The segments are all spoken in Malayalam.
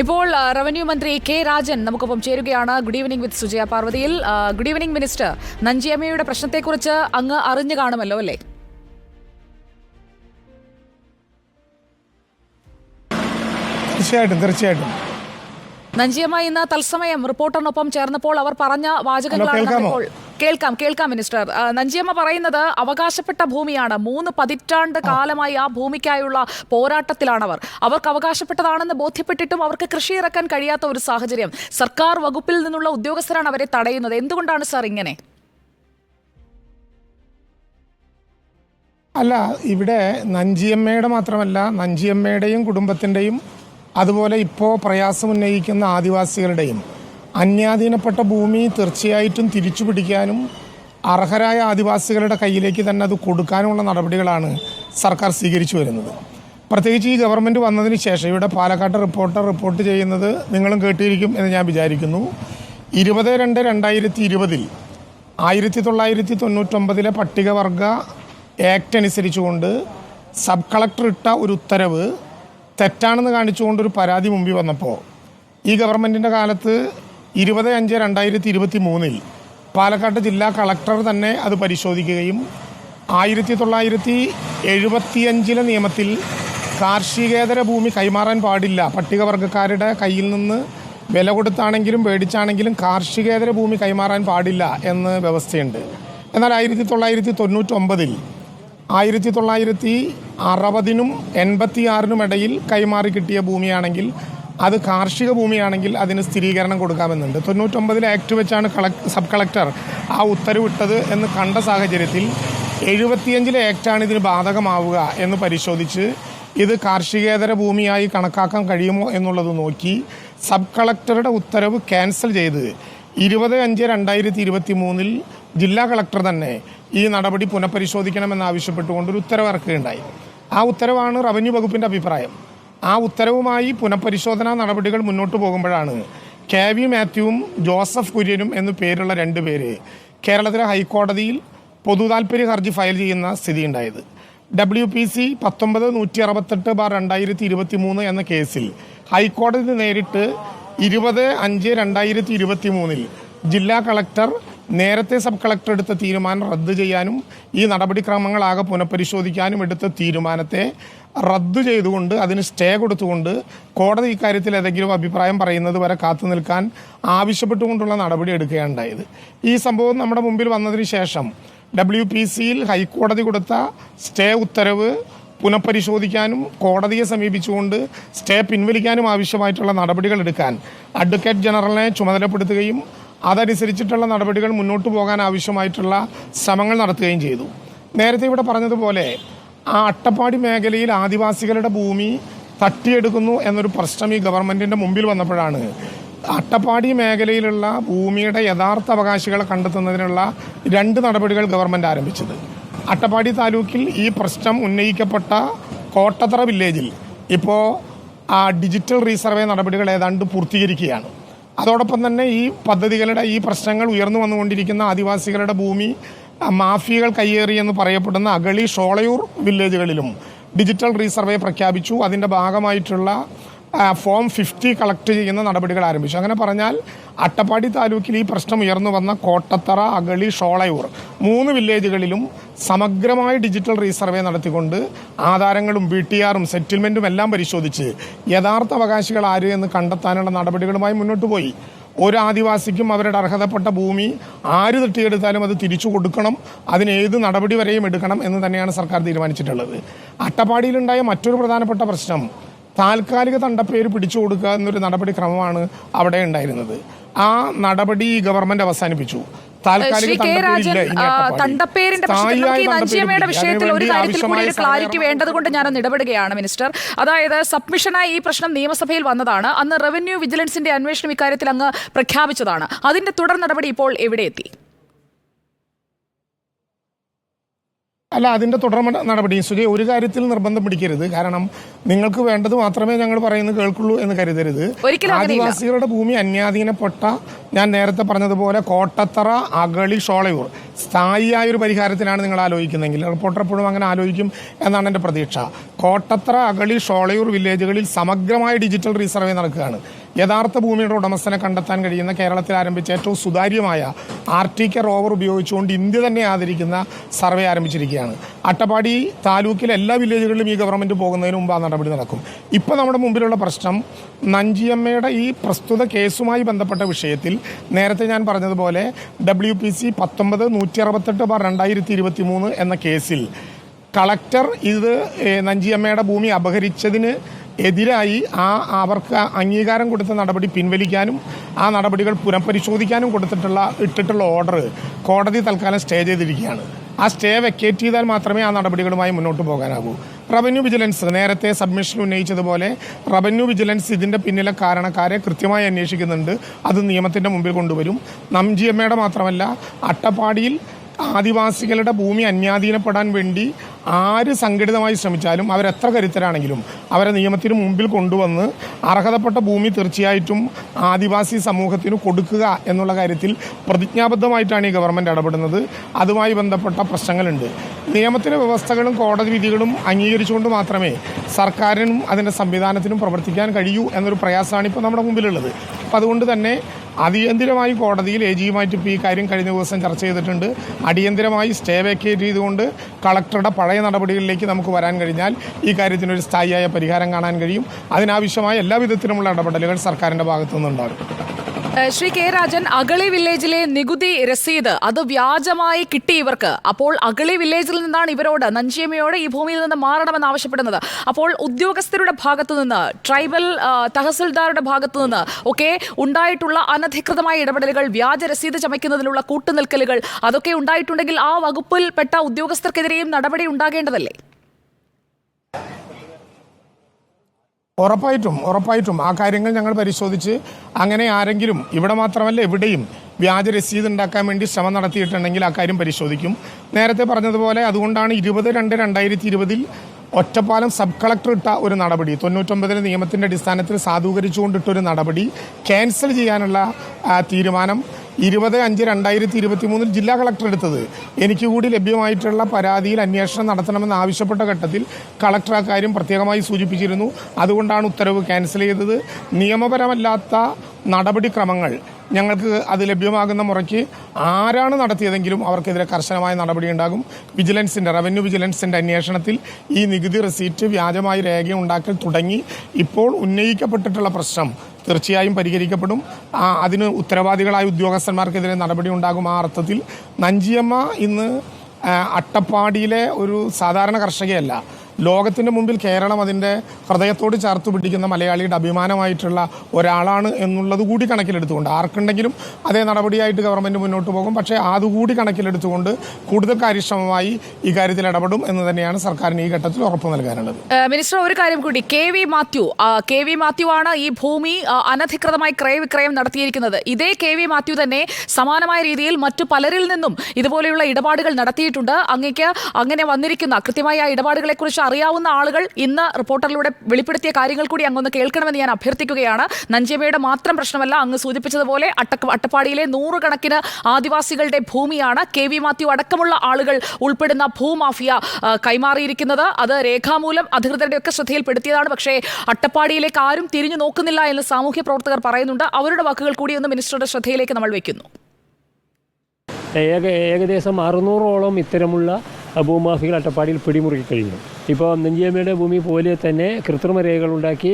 ഇപ്പോൾ റവന്യൂ മന്ത്രി കെ രാജൻ നമുക്കൊപ്പം ചേരുകയാണ്. ഗുഡ് ഈവനിംഗ് വിത്ത് സുജയ പാർവതിയിൽ. Good evening minister. നഞ്ചിയമ്മയുടെ പ്രശ്നത്തെക്കുറിച്ച് അങ്ങ് അറിഞ്ഞു കാണുമല്ലോ അല്ലേ? തീർച്ചയായിട്ടും നഞ്ചിയമ്മ ഇന്ന് തത്സമയം റിപ്പോർട്ടറിനൊപ്പം ചേർന്നപ്പോൾ അവർ പറഞ്ഞ വാചകങ്ങളാണ്. കേൾക്കാം മിനിസ്റ്റർ. നഞ്ചിയമ്മ പറയുന്നത് അവകാശപ്പെട്ട ഭൂമിയാണ്. 3 പതിറ്റാണ്ട് കാലമായി ആ ഭൂമിക്കായുള്ള പോരാട്ടത്തിലാണവർ. അവർക്ക് അവകാശപ്പെട്ടതാണെന്ന് ബോധ്യപ്പെട്ടിട്ടും അവർക്ക് കൃഷി ഇറക്കാൻ കഴിയാത്ത ഒരു സാഹചര്യം. സർക്കാർ വകുപ്പിൽ നിന്നുള്ള ഉദ്യോഗസ്ഥരാണ് അവരെ തടയുന്നത്. എന്തുകൊണ്ടാണ് സാർ ഇങ്ങനെ? അല്ല, ഇവിടെ നഞ്ചിയമ്മയുടെ മാത്രമല്ല, നഞ്ചിയമ്മയുടെയും കുടുംബത്തിൻ്റെയും അതുപോലെ ഇപ്പോൾ പ്രയാസമുന്നയിക്കുന്ന ആദിവാസികളുടെയും അന്യാധീനപ്പെട്ട ഭൂമി തീർച്ചയായിട്ടും തിരിച്ചു പിടിക്കാനും അർഹരായ ആദിവാസികളുടെ കയ്യിലേക്ക് തന്നെ അത് കൊടുക്കാനുമുള്ള നടപടികളാണ് സർക്കാർ സ്വീകരിച്ചു വരുന്നത്. പ്രത്യേകിച്ച് ഈ ഗവൺമെൻറ് വന്നതിന് ശേഷം ഇവിടെ പാലക്കാട് റിപ്പോർട്ട് ചെയ്യുന്നത് നിങ്ങളും കേട്ടിരിക്കും എന്ന് ഞാൻ വിചാരിക്കുന്നു. 20/2/2020 1999 പട്ടികവർഗ ആക്ട് അനുസരിച്ചുകൊണ്ട് സബ് കളക്ടർ ഇട്ട ഒരു ഉത്തരവ് തെറ്റാണെന്ന് കാണിച്ചുകൊണ്ടൊരു പരാതി മുമ്പിൽ വന്നപ്പോൾ ഈ ഗവൺമെൻറ്റിൻ്റെ കാലത്ത് 20/5/2023 പാലക്കാട് ജില്ലാ കളക്ടർ തന്നെ അത് പരിശോധിക്കുകയും 1975 നിയമത്തിൽ കാർഷികേതര ഭൂമി കൈമാറാൻ പാടില്ല, പട്ടികവർഗക്കാരുടെ കയ്യിൽ നിന്ന് വില കൊടുത്താണെങ്കിലും മേടിച്ചാണെങ്കിലും കാർഷികേതര ഭൂമി കൈമാറാൻ പാടില്ല എന്ന് വ്യവസ്ഥയുണ്ട്. എന്നാൽ 1999 1960-നും 86-നും ഇടയിൽ കൈമാറി കിട്ടിയ ഭൂമിയാണെങ്കിൽ അത് കാർഷിക ഭൂമിയാണെങ്കിൽ അതിന് സ്ഥിരീകരണം കൊടുക്കാമെന്നുണ്ട്. 99 ആക്ട് വെച്ചാണ് സബ് കളക്ടർ ആ ഉത്തരവിട്ടത് എന്ന് കണ്ട സാഹചര്യത്തിൽ 75 ആക്ടാണ് ഇതിന് ബാധകമാവുക എന്ന് പരിശോധിച്ച് ഇത് കാർഷികേതര ഭൂമിയായി കണക്കാക്കാൻ കഴിയുമോ എന്നുള്ളത് നോക്കി സബ് കളക്ടറുടെ ഉത്തരവ് ക്യാൻസൽ ചെയ്ത് 20/5/2023 ജില്ലാ കളക്ടർ തന്നെ ഈ നടപടി പുനഃപരിശോധിക്കണമെന്നാവശ്യപ്പെട്ടുകൊണ്ടൊരു ഉത്തരവ് ഇറക്കുകയുണ്ടായി. ആ ഉത്തരവാണ് റവന്യൂ വകുപ്പിൻ്റെ അഭിപ്രായം. ആ ഉത്തരവുമായി പുനഃപരിശോധനാ നടപടികൾ മുന്നോട്ട് പോകുമ്പോഴാണ് KV മാത്യുവും ജോസഫ് കുര്യനും എന്നു പേരുള്ള 2 പേര് കേരളത്തിലെ ഹൈക്കോടതിയിൽ പൊതുതാൽപര്യ ഹർജി ഫയൽ ചെയ്യുന്ന സ്ഥിതിയുണ്ടായത്. WPC 19-168/2023 എന്ന കേസിൽ ഹൈക്കോടതി നേരിട്ട് 20/5/2023 ജില്ലാ കളക്ടർ നേരത്തെ സബ് കളക്ടർ എടുത്ത തീരുമാനം റദ്ദ് ചെയ്യാനും ഈ നടപടിക്രമങ്ങളാകെ പുനഃപരിശോധിക്കാനും എടുത്ത തീരുമാനത്തെ റദ്ദ് ചെയ്തുകൊണ്ട് അതിന് സ്റ്റേ കൊടുത്തുകൊണ്ട് കോടതി ഇക്കാര്യത്തിൽ ഏതെങ്കിലും അഭിപ്രായം പറയുന്നത് വരെ കാത്തു നിൽക്കാൻ ആവശ്യപ്പെട്ടുകൊണ്ടുള്ള നടപടി എടുക്കുകയുണ്ടായത്. ഈ സംഭവം നമ്മുടെ മുമ്പിൽ വന്നതിന് ശേഷം WPCയിൽ ഹൈക്കോടതി കൊടുത്ത സ്റ്റേ ഉത്തരവ് പുനഃപരിശോധിക്കാനും കോടതിയെ സമീപിച്ചുകൊണ്ട് സ്റ്റേ പിൻവലിക്കാനും ആവശ്യമായിട്ടുള്ള നടപടികൾ എടുക്കാൻ അഡ്വക്കേറ്റ് ജനറലിനെ ചുമതലപ്പെടുത്തുകയും അതനുസരിച്ചിട്ടുള്ള നടപടികൾ മുന്നോട്ട് പോകാൻ ആവശ്യമായിട്ടുള്ള ശ്രമങ്ങൾ നടത്തുകയും ചെയ്തു. നേരത്തെ ഇവിടെ പറഞ്ഞതുപോലെ ആ അട്ടപ്പാടി മേഖലയിൽ ആദിവാസികളുടെ ഭൂമി തട്ടിയെടുക്കുന്നു എന്നൊരു പ്രശ്നം ഈ ഗവൺമെൻറ്റിൻ്റെ മുമ്പിൽ വന്നപ്പോഴാണ് അട്ടപ്പാടി മേഖലയിലുള്ള ഭൂമിയുടെ യഥാർത്ഥ അവകാശികളെ കണ്ടെത്തുന്നതിനുള്ള 2 നടപടികൾ ഗവൺമെൻറ് ആരംഭിച്ചത്. അട്ടപ്പാടി താലൂക്കിൽ ഈ പ്രശ്നം ഉന്നയിക്കപ്പെട്ട കോട്ടത്തറ വില്ലേജിൽ ഇപ്പോൾ ആ ഡിജിറ്റൽ റീസർവേ നടപടികൾ ഏതാണ്ട് പൂർത്തീകരിക്കുകയാണ്. അതോടൊപ്പം തന്നെ ഈ പദ്ധതികളുടെ ഈ പ്രശ്നങ്ങൾ ഉയർന്നു വന്നുകൊണ്ടിരിക്കുന്ന ആദിവാസികളുടെ ഭൂമി മാഫിയകൾ കയ്യേറി എന്ന് പറയപ്പെടുന്ന അഗളി ഷോളയൂർ വില്ലേജുകളിലും ഡിജിറ്റൽ റീസർവേ പ്രഖ്യാപിച്ചു. അതിൻ്റെ ഭാഗമായിട്ടുള്ള ഫോം 50 കളക്ട് ചെയ്യുന്ന നടപടികൾ ആരംഭിച്ചു. അങ്ങനെ പറഞ്ഞാൽ അട്ടപ്പാടി താലൂക്കിൽ ഈ പ്രശ്നം ഉയർന്നു വന്ന കോട്ടത്തറ, അഗളി, ഷോളയൂർ 3 വില്ലേജുകളിലും സമഗ്രമായ ഡിജിറ്റൽ റീസർവേ നടത്തിക്കൊണ്ട് ആധാരങ്ങളും BTRും സെറ്റിൽമെൻറ്റും എല്ലാം പരിശോധിച്ച് യഥാർത്ഥ അവകാശികൾ ആര് എന്ന് കണ്ടെത്താനുള്ള നടപടികളുമായി മുന്നോട്ട് പോയി. ഒരു ആദിവാസിക്കും അവരുടെ അർഹതപ്പെട്ട ഭൂമി ആര് തട്ടിയെടുത്താലും അത് തിരിച്ചു കൊടുക്കണം, അതിന് ഏത് നടപടി വരെയും എടുക്കണം എന്ന് തന്നെയാണ് സർക്കാർ തീരുമാനിച്ചിട്ടുള്ളത്. അട്ടപ്പാടിയിലുണ്ടായ മറ്റൊരു പ്രധാനപ്പെട്ട പ്രശ്നം താൽക്കാലിക തണ്ടപ്പേര് പിടിച്ചു കൊടുക്കുക എന്നൊരു നടപടിക്രമമാണ് അവിടെ ഉണ്ടായിരുന്നത്. ആ നടപടി ഗവൺമെന്റ് അവസാനിപ്പിച്ചു. തണ്ടപ്പേരിന്റെ നഞ്ചിയമ്മയുടെ വിഷയത്തിൽ ഒരു കാര്യത്തിൽ കൂടി ഒരു ക്ലാരിറ്റി വേണ്ടതുകൊണ്ട് ഞാനൊന്ന് ഇടപെടുകയാണ് മിനിസ്റ്റർ. അതായത് സബ്മിഷനായി ഈ പ്രശ്നം നിയമസഭയിൽ വന്നതാണ്. അന്ന് റവന്യൂ വിജിലൻസിന്റെ അന്വേഷണം ഇക്കാര്യത്തിൽ അങ്ങ് പ്രഖ്യാപിച്ചതാണ്. അതിന്റെ തുടർ നടപടി ഇപ്പോൾ എവിടെ എത്തി? അല്ല, അതിൻ്റെ തുടർ നടപടി സുജയ്, ഒരു കാര്യത്തിൽ നിർബന്ധം പിടിക്കരുത്. കാരണം നിങ്ങൾക്ക് വേണ്ടത് മാത്രമേ ഞങ്ങൾ പറയുന്നത് കേൾക്കുള്ളൂ എന്ന് കരുതരുത്. ആദിവാസികളുടെ ഭൂമി അന്യാധീനപ്പെട്ട, ഞാൻ നേരത്തെ പറഞ്ഞതുപോലെ കോട്ടത്തറ, അഗളി, ഷോളയൂർ സ്ഥായിയായ ഒരു പരിഹാരത്തിലാണ് നിങ്ങൾ ആലോചിക്കുന്നതെങ്കിൽ, റിപ്പോർട്ടർ എപ്പോഴും അങ്ങനെ ആലോചിക്കും എന്നാണ് എൻ്റെ പ്രതീക്ഷ. കോട്ടത്തറ, അഗളി, ഷോളയൂർ വില്ലേജുകളിൽ സമഗ്രമായ ഡിജിറ്റൽ റീസർവേ നടക്കുകയാണ്. യഥാർത്ഥ ഭൂമിയുടെ ഉടമസ്ഥനെ കണ്ടെത്താൻ കഴിയുന്ന കേരളത്തിൽ ആരംഭിച്ച ഏറ്റവും സുതാര്യമായ RTK റോവർ ഉപയോഗിച്ചുകൊണ്ട് ഇന്ത്യ തന്നെ ആദരിക്കുന്ന സർവേ ആരംഭിച്ചിരിക്കുകയാണ്. അട്ടപ്പാടി താലൂക്കിലെ എല്ലാ വില്ലേജുകളിലും ഈ ഗവൺമെൻറ് പോകുന്നതിന് മുമ്പ് ആ നടപടി നടക്കും. ഇപ്പോൾ നമ്മുടെ മുമ്പിലുള്ള പ്രശ്നം നഞ്ചിയമ്മയുടെ ഈ പ്രസ്തുത കേസുമായി ബന്ധപ്പെട്ട വിഷയത്തിൽ നേരത്തെ ഞാൻ പറഞ്ഞതുപോലെ WPC 19-168/2023 എന്ന കേസിൽ കളക്ടർ ഇത് നഞ്ചിയമ്മയുടെ ഭൂമി അപഹരിച്ചതിന് എതിരായി അവർക്ക് അംഗീകാരം കൊടുത്ത നടപടി പിൻവലിക്കാനും ആ നടപടികൾ പുനഃപരിശോധിക്കാനും ഇട്ടിട്ടുള്ള ഓർഡർ കോടതി തൽക്കാലം സ്റ്റേ ചെയ്തിരിക്കുകയാണ്. ആ സ്റ്റേ വെക്കേറ്റ് ചെയ്താൽ മാത്രമേ ആ നടപടികളുമായി മുന്നോട്ട് പോകാനാകൂ. റവന്യൂ വിജിലൻസ് നേരത്തെ സബ്മിഷൻ ഉന്നയിച്ചതുപോലെ റവന്യൂ വിജിലൻസ് ഇതിൻ്റെ പിന്നിലെ കാരണക്കാരെ കൃത്യമായി അന്വേഷിക്കുന്നുണ്ട്. അത് നിയമത്തിൻ്റെ മുമ്പിൽ കൊണ്ടുവരും. നഞ്ചിയമ്മയുടെ മാത്രമല്ല, അട്ടപ്പാടിയിൽ ആദിവാസികളുടെ ഭൂമി അന്യാധീനപ്പെടാൻ വേണ്ടി ആര് സംഘടിതമായി ശ്രമിച്ചാലും, അവരെത്ര കരുത്തരാണെങ്കിലും അവരെ നിയമത്തിന് മുമ്പിൽ കൊണ്ടുവന്ന് അർഹതപ്പെട്ട ഭൂമി തീർച്ചയായിട്ടും ആദിവാസി സമൂഹത്തിന് കൊടുക്കുക എന്നുള്ള കാര്യത്തിൽ പ്രതിജ്ഞാബദ്ധമായിട്ടാണ് ഈ ഗവൺമെൻറ് ഇടപെടുന്നത്. അതുമായി ബന്ധപ്പെട്ട പ്രശ്നങ്ങളുണ്ട്. നിയമത്തിലെ വ്യവസ്ഥകളും കോടതി വിധികളും അംഗീകരിച്ചുകൊണ്ട് മാത്രമേ സർക്കാരിനും അതിൻ്റെ സംവിധാനത്തിനും പ്രവർത്തിക്കാൻ കഴിയൂ എന്നൊരു പ്രയാസമാണ് ഇപ്പോൾ നമ്മുടെ മുമ്പിലുള്ളത്. അപ്പം അതുകൊണ്ട് തന്നെ അടിയന്തിരമായി കോടതിയിൽ AGയുമായിട്ട് ഇപ്പോൾ ഈ കാര്യം കഴിഞ്ഞ ദിവസം ചർച്ച ചെയ്തിട്ടുണ്ട്. അടിയന്തിരമായി സ്റ്റേ വേക്കേറ്റ് ചെയ്തുകൊണ്ട് കളക്ടറുടെ പഴയ നടപടികളിലേക്ക് നമുക്ക് വരാൻ കഴിഞ്ഞാൽ ഈ കാര്യത്തിനൊരു സ്ഥായിയായ പരിഹാരം കാണാൻ കഴിയും. അതിനാവശ്യമായ എല്ലാ വിധത്തിലുമുള്ള ഇടപെടലുകൾ സർക്കാരിൻ്റെ ഭാഗത്തു നിന്നുണ്ടാകും. ശ്രീ കെ രാജൻ, അഗളി വില്ലേജിലെ നികുതി രസീത് അത് വ്യാജമായി കിട്ടി ഇവർക്ക്. അപ്പോൾ അഗളി വില്ലേജിൽ നിന്നാണ് ഇവരോട്, നഞ്ചിയമ്മയോട് ഈ ഭൂമിയിൽ നിന്ന് മാറണമെന്ന് ആവശ്യപ്പെടുന്നത്. അപ്പോൾ ഉദ്യോഗസ്ഥരുടെ ഭാഗത്തു നിന്ന്, ട്രൈബൽ തഹസിൽദാരുടെ ഭാഗത്തു നിന്ന് ഒക്കെ ഉണ്ടായിട്ടുള്ള അനധികൃതമായ ഇടപെടലുകൾ, വ്യാജ രസീത് ചമയ്ക്കുന്നതിനുള്ള കൂട്ടുനിൽക്കലുകൾ അതൊക്കെ ഉണ്ടായിട്ടുണ്ടെങ്കിൽ ആ വകുപ്പിൽപ്പെട്ട ഉദ്യോഗസ്ഥർക്കെതിരെയും നടപടി ഉണ്ടാകേണ്ടതല്ലേ? ഉറപ്പായിട്ടും ആ കാര്യങ്ങൾ ഞങ്ങൾ പരിശോധിച്ച് അങ്ങനെ ആരെങ്കിലും, ഇവിടെ മാത്രമല്ല എവിടെയും വ്യാജ രസീത് ഉണ്ടാക്കാൻ വേണ്ടി ശ്രമം നടത്തിയിട്ടുണ്ടെങ്കിൽ ആ കാര്യം പരിശോധിക്കും. നേരത്തെ പറഞ്ഞതുപോലെ അതുകൊണ്ടാണ് 20/2/2020 ഒറ്റപ്പാലം സബ് കളക്ടർ ഇട്ട ഒരു നടപടി, 99 നിയമത്തിൻ്റെ അടിസ്ഥാനത്തിൽ സാധൂകരിച്ചുകൊണ്ടിട്ടൊരു നടപടി ക്യാൻസൽ ചെയ്യാനുള്ള തീരുമാനം 20/5/2023 ജില്ലാ കളക്ടർ എടുത്തത്. എനിക്ക് കൂടി ലഭ്യമായിട്ടുള്ള പരാതിയിൽ അന്വേഷണം നടത്തണമെന്ന് ആവശ്യപ്പെട്ട ഘട്ടത്തിൽ കളക്ടർ ആ കാര്യം പ്രത്യേകമായി സൂചിപ്പിച്ചിരുന്നു. അതുകൊണ്ടാണ് ഉത്തരവ് ക്യാൻസൽ ചെയ്തത്. നിയമപരമല്ലാത്ത നടപടിക്രമങ്ങൾ ഞങ്ങൾക്ക് അത് ലഭ്യമാകുന്ന മുറയ്ക്ക് ആരാണ് നടത്തിയതെങ്കിലും അവർക്കെതിരെ കർശനമായ നടപടി ഉണ്ടാകും. റവന്യൂ വിജിലൻസിൻ്റെ അന്വേഷണത്തിൽ ഈ നികുതി റെസീറ്റ് വ്യാജമായി രേഖയുണ്ടാക്കൽ തുടങ്ങി. ഇപ്പോൾ ഉന്നയിക്കപ്പെട്ടിട്ടുള്ള പ്രശ്നം തീർച്ചയായും പരിഹരിക്കപ്പെടും. അതിന് ഉത്തരവാദികളായ ഉദ്യോഗസ്ഥന്മാർക്കെതിരെ നടപടി ഉണ്ടാകും. ആ അർത്ഥത്തിൽ നഞ്ചിയമ്മ ഇന്ന് അട്ടപ്പാടിയിലെ ഒരു സാധാരണ കർഷകയല്ല. ലോകത്തിൻ്റെ മുമ്പിൽ കേരളം അതിൻ്റെ ഹൃദയത്തോട് ചേർത്ത് പിടിക്കുന്ന മലയാളിയുടെ അഭിമാനമായിട്ടുള്ള ഒരാളാണ് എന്നുള്ളത് കൂടി കണക്കിലെടുത്തുകൊണ്ട് ആർക്കുണ്ടെങ്കിലും അതേ നടപടിയായിട്ട് ഗവൺമെൻറ് മുന്നോട്ട് പോകും. പക്ഷേ അതുകൂടി കണക്കിലെടുത്തുകൊണ്ട് കൂടുതൽ കാര്യക്ഷമമായി ഈ കാര്യത്തിൽ ഇടപെടും എന്ന് തന്നെയാണ് സർക്കാരിന് ഈ ഘട്ടത്തിൽ ഉറപ്പ് നൽകാനുള്ളത്. മിനിസ്റ്റർ, ഒരു കാര്യം കൂടി, കെ വി മാത്യു ആണ് ഈ ഭൂമി അനധികൃതമായി ക്രയവിക്രയം നടത്തിയിരിക്കുന്നത്. ഇതേ കെ വി മാത്യു തന്നെ സമാനമായ രീതിയിൽ മറ്റു പലരിൽ നിന്നും ഇതുപോലെയുള്ള ഇടപാടുകൾ നടത്തിയിട്ടുണ്ട്. അങ്ങേക്ക് അങ്ങനെ വന്നിരിക്കുന്ന കൃത്യമായ ഇടപാടുകളെ കുറിച്ച് അറിയാവുന്ന ആളുകൾ ഇന്ന് റിപ്പോർട്ടറിലൂടെ വെളിപ്പെടുത്തിയ കാര്യങ്ങൾ കൂടി അങ്ങൊന്ന് കേൾക്കണമെന്ന് ഞാൻ അഭ്യർത്ഥിക്കുകയാണ്. നഞ്ചിയമ്മയുടെ മാത്രം പ്രശ്നമല്ല, അങ്ങ് സൂചിപ്പിച്ചതുപോലെ അട്ടപ്പാടിയിലെ 100 കണക്കിന് ആദിവാസികളുടെ ഭൂമിയാണ് കെ വി മാത്യു അടക്കമുള്ള ആളുകൾ ഉൾപ്പെടുന്ന ഭൂമാഫിയ കൈമാറിയിരിക്കുന്നത്. അത് രേഖാമൂലം അധികൃതരുടെയൊക്കെ ശ്രദ്ധയിൽപ്പെടുത്തിയതാണ്. പക്ഷേ അട്ടപ്പാടിയിലേക്ക് ആരും തിരിഞ്ഞു നോക്കുന്നില്ല എന്ന് സാമൂഹ്യ പ്രവർത്തകർ പറയുന്നുണ്ട്. അവരുടെ വാക്കുകൾ കൂടി ഒന്ന് മിനിസ്റ്ററുടെ ശ്രദ്ധയിലേക്ക് നമ്മൾ വയ്ക്കുന്നു. ഏകദേശം 600ഓളം ഇത്തരമുള്ള ഭൂമാഫികൾ അട്ടപ്പാടിയിൽ പിടിമുറുക്കി കഴിഞ്ഞു. ഇപ്പോൾ നഞ്ചിയമ്മയുടെ ഭൂമി പോലെ തന്നെ കൃത്രിമ രേഖകളുണ്ടാക്കി,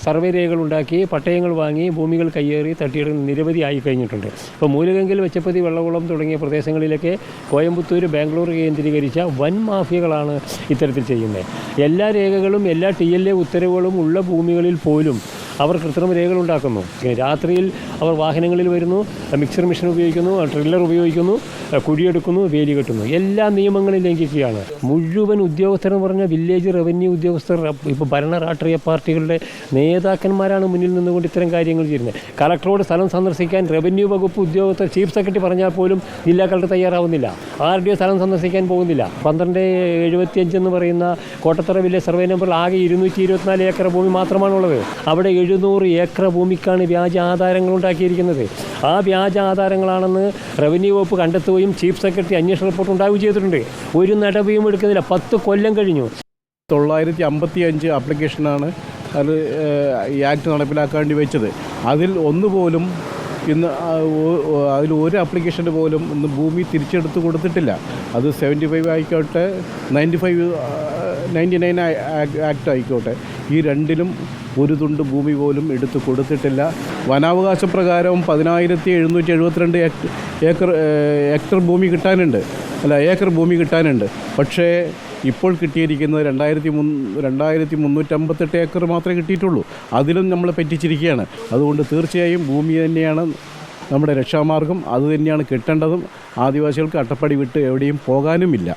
സർവേ രേഖകളുണ്ടാക്കി, പട്ടയങ്ങൾ വാങ്ങി ഭൂമികൾ കയ്യേറി തട്ടിയെടുക്കുന്ന നിരവധി ആയി കഴിഞ്ഞിട്ടുണ്ട്. ഇപ്പോൾ മൂലകെങ്കിൽ, വെച്ചപ്പതി, വെള്ളകുളം തുടങ്ങിയ പ്രദേശങ്ങളിലൊക്കെ കോയമ്പത്തൂർ, ബാംഗ്ലൂർ കേന്ദ്രീകരിച്ച വൻ മാഫിയകളാണ് ഇത്തരത്തിൽ ചെയ്യുന്നത്. എല്ലാ രേഖകളും എല്ലാ TLA ഉത്തരവുകളും ഉള്ള ഭൂമികളിൽ പോലും അവർ കൃത്രിമ രേഖകളുണ്ടാക്കുന്നു. രാത്രിയിൽ അവർ വാഹനങ്ങളിൽ വരുന്നു, മിക്സർ മെഷീൻ ഉപയോഗിക്കുന്നു, ട്രില്ലർ ഉപയോഗിക്കുന്നു, കുഴിയെടുക്കുന്നു, വേലി കെട്ടുന്നു, എല്ലാ നിയമങ്ങളും ലംഘിക്കുകയാണ്. മുഴുവൻ ഉദ്യോഗസ്ഥരെന്ന് പറഞ്ഞാൽ വില്ലേജ് റവന്യൂ ഉദ്യോഗസ്ഥർ, ഇപ്പോൾ ഭരണ രാഷ്ട്രീയ പാർട്ടികളുടെ നേതാക്കന്മാരാണ് മുന്നിൽ നിന്നുകൊണ്ട് ഇത്തരം കാര്യങ്ങൾ ചെയ്യുന്നത്. കളക്ടറോട് സ്ഥലം സന്ദർശിക്കാൻ റവന്യൂ വകുപ്പ് ഉദ്യോഗസ്ഥർ ചീഫ് സെക്രട്ടറി പറഞ്ഞാൽ പോലും ജില്ലാ കളക്ടർ തയ്യാറാവുന്നില്ല. RDO സ്ഥലം സന്ദർശിക്കാൻ പോകുന്നില്ല. 1275 എന്ന് പറയുന്ന കോട്ടത്തറ വില്ലേജ് സർവേ നമ്പറിൽ ആകെ 224 ഏക്കർ ഭൂമി മാത്രമാണുള്ളത്. അവിടെ 700 ഏക്കർ ഭൂമിക്കാണ് വ്യാജ ആധാരങ്ങൾ ഉണ്ടാക്കിയിരിക്കുന്നത്. ആ വ്യാജ ആധാരങ്ങളാണെന്ന് റവന്യൂ വകുപ്പ് കണ്ടെത്തുകയും ചീഫ് സെക്രട്ടറി അന്വേഷണ റിപ്പോർട്ട് ഉണ്ടാവുകയും ചെയ്തിട്ടുണ്ട്. ഒരു നടപടിയും എടുക്കുന്നില്ല. 10 കൊല്ലം കഴിഞ്ഞു. 955 ആപ്ലിക്കേഷനാണ് അത് ഈ ആക്ട് നടപ്പിലാക്കാൻ വേണ്ടി വെച്ചത്. അതിൽ ഒന്നുപോലും ഇന്ന് അതിൽ ഒരു ആപ്ലിക്കേഷന് പോലും ഇന്ന് ഭൂമി തിരിച്ചെടുത്ത് കൊടുത്തിട്ടില്ല. അത് 75 ആയിക്കോട്ടെ, 99 ആക്ട് ആയിക്കോട്ടെ, ഈ രണ്ടിലും ഒരു തുണ്ട് ഭൂമി പോലും എടുത്ത് കൊടുത്തിട്ടില്ല. വനാവകാശ പ്രകാരം 10,772 ഏക്കർ ഭൂമി കിട്ടാനുണ്ട്, ഏക്കർ ഭൂമി കിട്ടാനുണ്ട്. പക്ഷേ ഇപ്പോൾ കിട്ടിയിരിക്കുന്നത് 2,358 ഏക്കർ മാത്രമേ കിട്ടിയിട്ടുള്ളൂ. അതിലും നമ്മൾ പറ്റിച്ചിരിക്കുകയാണ്. അതുകൊണ്ട് തീർച്ചയായും ഭൂമി തന്നെയാണ് നമ്മുടെ രക്ഷാമാർഗം, അതുതന്നെയാണ് കിട്ടേണ്ടതും. ആദിവാസികൾക്ക് അട്ടപ്പടി വിട്ട് എവിടെയും പോകാനുമില്ല.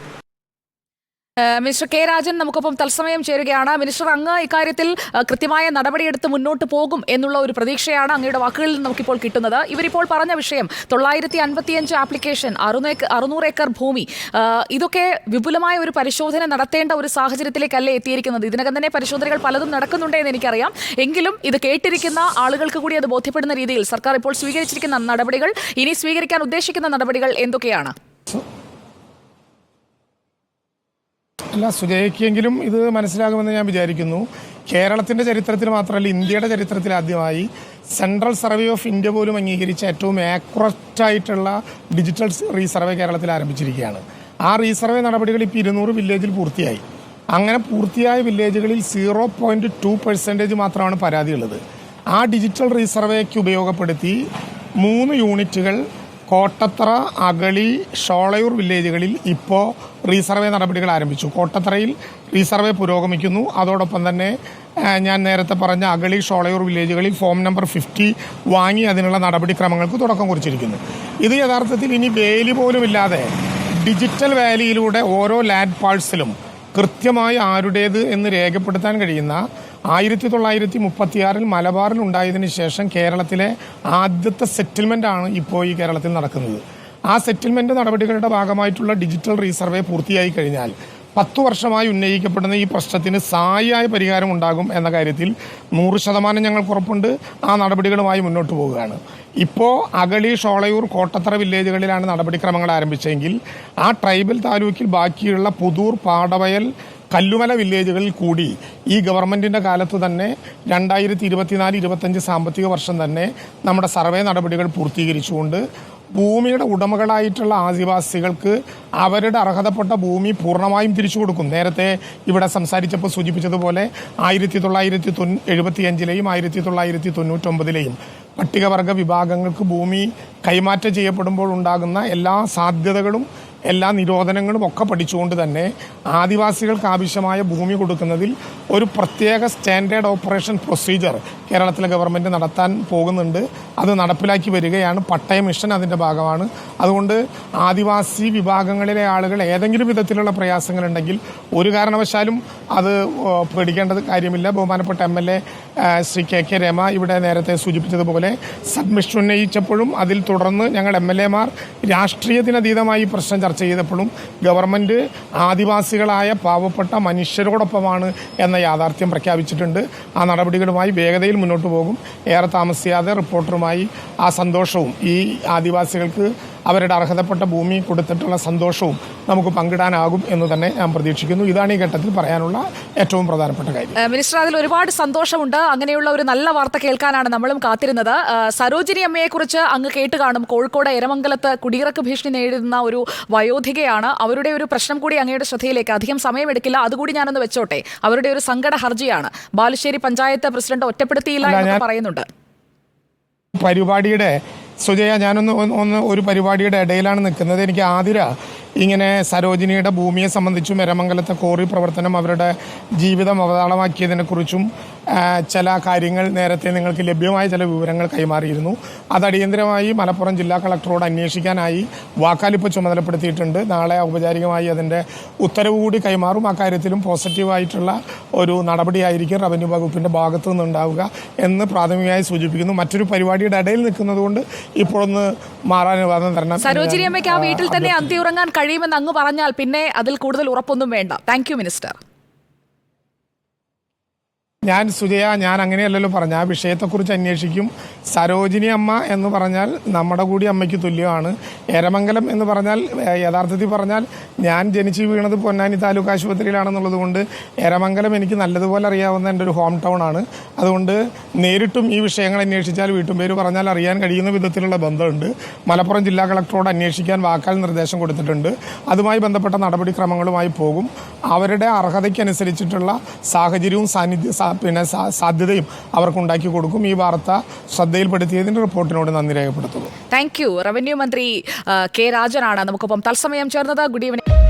മിസ്റ്റർ കെ രാജൻ നമുക്കൊപ്പം തത്സമയം ചേരുകയാണ്. മിനിസ്റ്റർ, അങ്ങ് ഇക്കാര്യത്തിൽ കൃത്യമായ നടപടിയെടുത്ത് മുന്നോട്ട് പോകും എന്നുള്ള ഒരു പ്രതീക്ഷയാണ് അങ്ങയുടെ വാക്കുകളിൽ നിന്ന് നമുക്കിപ്പോൾ കിട്ടുന്നത്. ഇവരിപ്പോൾ പറഞ്ഞ വിഷയം 955 ആപ്ലിക്കേഷൻ, 600 ഏക്കർ ഭൂമി, ഇതൊക്കെ വിപുലമായ ഒരു പരിശോധന നടത്തേണ്ട ഒരു സാഹചര്യത്തിലേക്കല്ലേ എത്തിയിരിക്കുന്നത്? ഇതിനകം തന്നെ പരിശോധനകൾ പലതും നടക്കുന്നുണ്ടെന്ന് എനിക്കറിയാം. എങ്കിലും ഇത് കേട്ടിരിക്കുന്ന ആളുകൾക്ക് കൂടി അത് ബോധ്യപ്പെടുന്ന രീതിയിൽ സർക്കാർ ഇപ്പോൾ സ്വീകരിച്ചിരിക്കുന്ന നടപടികൾ, ഇനി സ്വീകരിക്കാൻ ഉദ്ദേശിക്കുന്ന നടപടികൾ എന്തൊക്കെയാണ്? അല്ല, സുജയ്ക്കെങ്കിലും ഇത് മനസ്സിലാകുമെന്ന് ഞാൻ വിചാരിക്കുന്നു. കേരളത്തിൻ്റെ ചരിത്രത്തിൽ മാത്രമല്ല, ഇന്ത്യയുടെ ചരിത്രത്തിൽ ആദ്യമായി സെൻട്രൽ സർവേ ഓഫ് ഇന്ത്യ പോലും അംഗീകരിച്ച ഏറ്റവും ആക്യുറേറ്റായിട്ടുള്ള ഡിജിറ്റൽ റീസർവേ കേരളത്തിൽ ആരംഭിച്ചിരിക്കുകയാണ്. ആ റീസർവേ നടപടികൾ ഇപ്പോൾ 200 വില്ലേജിൽ പൂർത്തിയായി. അങ്ങനെ പൂർത്തിയായ വില്ലേജുകളിൽ 0.2% മാത്രമാണ് പരാതിയുള്ളത്. ആ ഡിജിറ്റൽ റീസർവേക്ക് ഉപയോഗപ്പെടുത്തി 3 യൂണിറ്റുകൾ കോട്ടത്തറ, അഗളി, ഷോളയൂർ വില്ലേജുകളിൽ ഇപ്പോൾ റീസർവേ നടപടികൾ ആരംഭിച്ചു. കോട്ടത്തറയിൽ റീസർവേ പുരോഗമിക്കുന്നു. അതോടൊപ്പം തന്നെ ഞാൻ നേരത്തെ പറഞ്ഞ അഗളി, ഷോളയൂർ വില്ലേജുകളിൽ ഫോം നമ്പർ 50 വാങ്ങി അതിനുള്ള നടപടിക്രമങ്ങൾക്ക് തുടക്കം കുറിച്ചിരിക്കുന്നു. ഇത് യഥാർത്ഥത്തിൽ ഇനി വേലി പോലുമില്ലാതെ ഡിജിറ്റൽ വാലിയിലൂടെ ഓരോ ലാൻഡ് പാഴ്സലും കൃത്യമായി ആരുടേത് എന്ന് രേഖപ്പെടുത്താൻ കഴിയുന്ന 1936 മലബാറിൽ ഉണ്ടായതിനു ശേഷം കേരളത്തിലെ ആദ്യത്തെ സെറ്റിൽമെൻ്റാണ് ഇപ്പോൾ ഈ കേരളത്തിൽ നടക്കുന്നത്. ആ സെറ്റിൽമെൻറ്റ് നടപടികളുടെ ഭാഗമായിട്ടുള്ള ഡിജിറ്റൽ റീസർവേ പൂർത്തിയായി കഴിഞ്ഞാൽ 10 വർഷമായി ഉന്നയിക്കപ്പെടുന്ന ഈ പ്രശ്നത്തിന് സായായ പരിഹാരം ഉണ്ടാകും എന്ന കാര്യത്തിൽ 100% ഞങ്ങൾക്ക് ഉറപ്പുണ്ട്. ആ നടപടികളുമായി മുന്നോട്ട് പോവുകയാണ്. ഇപ്പോൾ അഗളി, ഷോളയൂർ, കോട്ടത്തറ വില്ലേജുകളിലാണ് നടപടിക്രമങ്ങൾ ആരംഭിച്ചെങ്കിൽ ആ ട്രൈബൽ താലൂക്കിൽ ബാക്കിയുള്ള പുതൂർ, പാടവയൽ, കല്ലുമല വില്ലേജുകളിൽ കൂടി ഈ ഗവൺമെൻറ്റിൻ്റെ കാലത്ത് തന്നെ 2024-25 സാമ്പത്തിക വർഷം തന്നെ നമ്മുടെ സർവേ നടപടികൾ പൂർത്തീകരിച്ചുകൊണ്ട് ഭൂമിയുടെ ഉടമകളായിട്ടുള്ള ആദിവാസികൾക്ക് അവരുടെ അർഹതപ്പെട്ട ഭൂമി പൂർണ്ണമായും തിരിച്ചു കൊടുക്കും. നേരത്തെ ഇവിടെ സംസാരിച്ചപ്പോൾ സൂചിപ്പിച്ചതുപോലെ 1975-ലെയും 1999-ലെയും പട്ടികവർഗ വിഭാഗങ്ങൾക്ക് ഭൂമി കൈമാറ്റം ചെയ്യപ്പെടുമ്പോൾ ഉണ്ടാകുന്ന എല്ലാ സാധ്യതകളും എല്ലാ നിരോധനങ്ങളും ഒക്കെ പഠിച്ചുകൊണ്ട് തന്നെ ആദിവാസികൾക്ക് ആവശ്യമായ ഭൂമി കൊടുക്കുന്നതിൽ ഒരു പ്രത്യേക സ്റ്റാൻഡേർഡ് ഓപ്പറേഷൻ പ്രൊസീജിയർ കേരളത്തിലെ ഗവൺമെൻറ് നടത്താൻ പോകുന്നുണ്ട്. അത് നടപ്പിലാക്കി വരികയാണ്. പട്ടയ മിഷൻ അതിൻ്റെ ഭാഗമാണ്. അതുകൊണ്ട് ആദിവാസി വിഭാഗങ്ങളിലെ ആളുകൾ ഏതെങ്കിലും വിധത്തിലുള്ള പ്രയാസങ്ങളുണ്ടെങ്കിൽ ഒരു കാരണവശാലും അത് പേടിക്കേണ്ടത് കാര്യമില്ല. ബഹുമാനപ്പെട്ട MLA ശ്രീ KK രമ ഇവിടെ നേരത്തെ സൂചിപ്പിച്ചതുപോലെ സബ്മിഷൻ ഉന്നയിച്ചപ്പോഴും അതിൽ തുടർന്ന് ഞങ്ങൾ MLA-മാർ രാഷ്ട്രീയത്തിനതീതമായി പ്രശ്നം ചർച്ച ചെയ്തപ്പോഴും ഗവൺമെൻറ് ആദിവാസികളായ പാവപ്പെട്ട മനുഷ്യരോടൊപ്പമാണ് എന്ന യാഥാർത്ഥ്യം പ്രഖ്യാപിച്ചിട്ടുണ്ട്. ആ നടപടികളുമായി വേഗതയിൽ മുന്നോട്ട് പോകും. ഏറെ താമസിയാതെ റിപ്പോർട്ടറുമായി ആ സന്തോഷവും ഈ ആദിവാസികൾക്ക് അവരുടെ അർഹതപ്പെട്ട ഭൂമി കൊടുത്തിട്ടുള്ള സന്തോഷവും നമുക്ക് പങ്കിടാനാകും എന്ന് തന്നെ ഞാൻ പ്രതീക്ഷിക്കുന്നു. ഇതാണ് ഈ ഘട്ടത്തിൽ പറയാനുള്ള ഏറ്റവും പ്രധാനപ്പെട്ട കാര്യം. മിനിസ്റ്റർ, അതിൽ ഒരുപാട് സന്തോഷമുണ്ട്. അങ്ങനെയുള്ള ഒരു നല്ല വാർത്ത കേൾക്കാനാണ് നമ്മളും കാത്തിരുന്നത്. സരോജിനി അമ്മയെക്കുറിച്ച് അങ്ങ് കേട്ട് കാണും. കോഴിക്കോട് എരമംഗലത്ത് കുടിയിറക്ക് ഭീഷണി നേരിടുന്ന ഒരു വയോധികയാണ്. അവരുടെ ഒരു പ്രശ്നം കൂടി അങ്ങയുടെ ശ്രദ്ധയിലേക്ക്, അധികം സമയമെടുക്കില്ല, അതുകൂടി ഞാനൊന്ന് വെച്ചോട്ടെ. അവരുടെ ഒരു സങ്കട ഹർജിയാണ്. ബാലുശ്ശേരി പഞ്ചായത്ത് പ്രസിഡന്റ് ഒറ്റപ്പെടുത്തിയില്ല എന്ന് പറയുന്നുണ്ട്. പരിപാടിയുടെ സുജയ, ഞാനൊന്ന് ഒരു പരിപാടിയുടെ ഇടയിലാണ് നിൽക്കുന്നത്. എനിക്ക് ആതിര ഇങ്ങനെ സരോജിനിയുടെ ഭൂമിയെ സംബന്ധിച്ചും എരമംഗലത്തെ കോറി പ്രവർത്തനം അവരുടെ ജീവിതം അവതാളമാക്കിയതിനെക്കുറിച്ചും ചില കാര്യങ്ങൾ നേരത്തെ നിങ്ങൾക്ക് ലഭ്യമായ ചില വിവരങ്ങൾ കൈമാറിയിരുന്നു. അത് അടിയന്തരമായി മലപ്പുറം ജില്ലാ കളക്ടറോട് അന്വേഷിക്കാനായി വാക്കാലിപ്പ് ചുമതലപ്പെടുത്തിയിട്ടുണ്ട്. നാളെ ഔപചാരികമായി അതിൻ്റെ ഉത്തരവ് കൂടി കൈമാറും. അക്കാര്യത്തിലും പോസിറ്റീവായിട്ടുള്ള ഒരു നടപടിയായിരിക്കും റവന്യൂ വകുപ്പിൻ്റെ ഭാഗത്തു നിന്നുണ്ടാവുക എന്ന് പ്രാഥമികമായി സൂചിപ്പിക്കുന്നു. മറ്റൊരു പരിപാടിയുടെ ഇടയിൽ നിൽക്കുന്നതുകൊണ്ട് ഇപ്പോഴൊന്ന് മാറാൻ അനുവാദം തരണം. സരോജിനി അമ്മയ്ക്ക് ആ വീട്ടിൽ തന്നെ അന്തിയുറങ്ങാൻ കഴിയുമെന്ന് അങ്ങ് പറഞ്ഞാൽ പിന്നെ അതിൽ കൂടുതൽ ഉറപ്പൊന്നും വേണ്ട. Thank you minister. ഞാൻ അങ്ങനെയല്ലല്ലോ പറഞ്ഞ ആ വിഷയത്തെക്കുറിച്ച് അന്വേഷിക്കും. സരോജിനി അമ്മ എന്ന് പറഞ്ഞാൽ നമ്മുടെ കൂടി അമ്മയ്ക്ക് തുല്യമാണ്. എരമംഗലം എന്ന് പറഞ്ഞാൽ യഥാർത്ഥത്തിൽ പറഞ്ഞാൽ ഞാൻ ജനിച്ചു വീണത് പൊന്നാനി താലൂക്ക് ആശുപത്രിയിലാണെന്നുള്ളത് കൊണ്ട് എരമംഗലം എനിക്ക് നല്ലതുപോലെ അറിയാവുന്ന എൻ്റെ ഒരു ഹോം ടൗൺ ആണ്. അതുകൊണ്ട് നേരിട്ടും ഈ വിഷയങ്ങൾ അന്വേഷിച്ചാൽ വീട്ടുപേര് പറഞ്ഞാൽ അറിയാൻ കഴിയുന്ന വിധത്തിലുള്ള ബന്ധമുണ്ട്. മലപ്പുറം ജില്ലാ കളക്ടറോട് അന്വേഷിക്കാൻ വാക്കാൽ നിർദ്ദേശം കൊടുത്തിട്ടുണ്ട്. അതുമായി ബന്ധപ്പെട്ട നടപടിക്രമങ്ങളുമായി പോകും. അവരുടെ അർഹതയ്ക്കനുസരിച്ചിട്ടുള്ള സാഹചര്യവും സാധ്യതയും അവർക്കുണ്ടാക്കി കൊടുക്കും. ഈ വാർത്ത ശ്രദ്ധയിൽപ്പെടുത്തിയതിന്റെ റിപ്പോർട്ടിനോട് നന്ദി രേഖപ്പെടുത്തുന്നു. Thank you. റവന്യൂ മന്ത്രി കെ രാജനാണ് നമുക്കൊപ്പം തത്സമയം ചേർന്നത്. Good evening.